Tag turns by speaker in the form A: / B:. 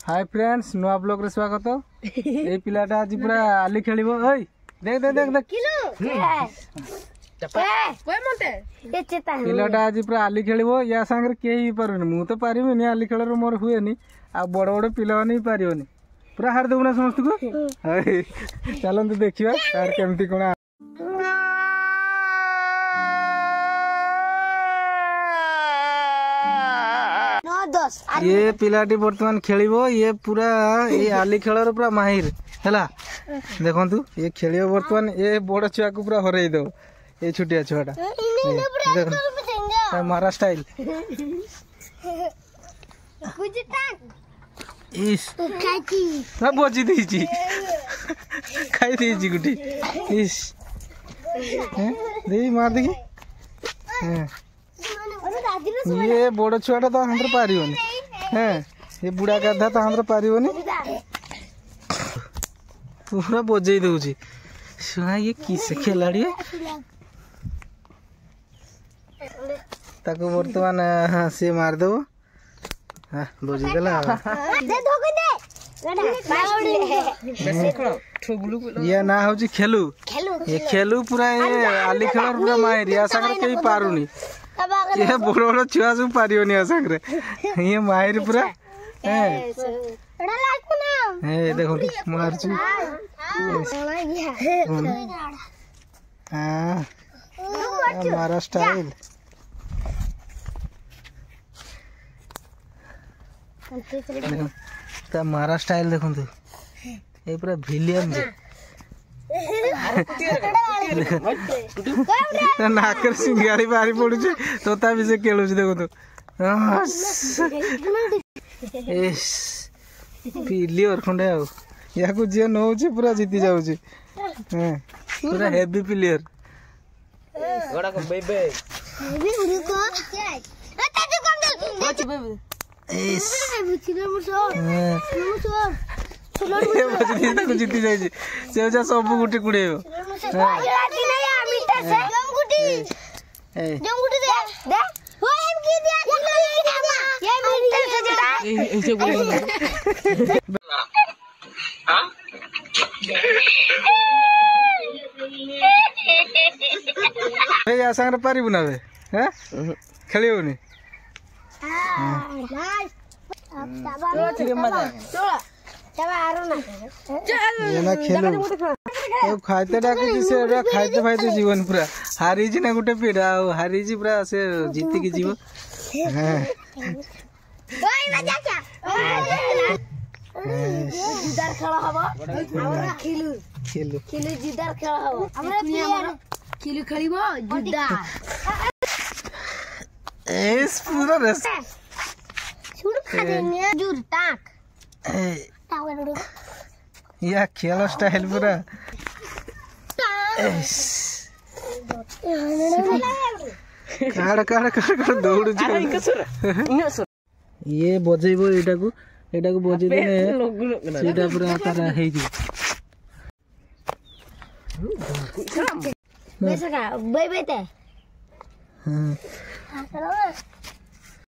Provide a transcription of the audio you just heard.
A: Hi friends नुआ blog रे स्वागत। ए पिलाटा आज पूरा आली खेलिबो। ओय देख देख देख देख पिलाटा आज पूरा आली खेलिबो। या संगे केही पारुनी मु तो पारिबिनी आली खेल रो मोर हुएनी आ बड़ बड़ पिला नहीं पारिबनी पूरा हार देबो ना समस्त को। चलन तो देखिबा तार केमती कोना। ये पिलाटी बर्तमान खेलिबो। ये पूरा ये आली खेलर पूरा माहिर हैला। देखंतु ये खेलियो बर्तमान ये बड़ छुआ को पूरा हरई दो। ये छुटिया छुआटा देखो मारा स्टाइल इस ना बजी दीची खाई दीची गुटी इस दे मार देखी। ये बड़ छुआटा तो हम पारिबनी हैं। ये बुढ़ा गाधा तो हम पारिबनी पूरा बजे दउची। सुना ये किस खिलाड़ी ताको वर्तमान से मार दो। हां बजे देला ये ना होची खेलू। ये खेलू पूरा ये आली खेलर पूरा माहिर। या संगे केही पारुनी ये बड़ बड़ छुआ सब पारिबनी। या संगे ये माहिर पूरा ए देखो मारची। हां मारा स्टाइल देखो ता मारा स्टाइल देखो तू ये पूरा विलियन जे नाकर सिंगाड़ी बारी पड़ू तोता भी से खेलु देखो तू पिली और खंडे आ या को जे नौ पूरा जीती जाऊँ पूरा हेवी प्लेयर जीती जाए सब गुटी कुड़े संगे पारिबु ना खेलिबनी खाते डाकुची से खाते फाइते जीवन पूरा हारी ना गोटे पीड़ा हारी पूरा से जीति की जीव। या खेल स्टाइल पूरा काड़ काड़ काड़ काड़ दौड़ ये बजेबो एटा को बजे देने सीधा पूरा तारा हे जी बैसका बैते हां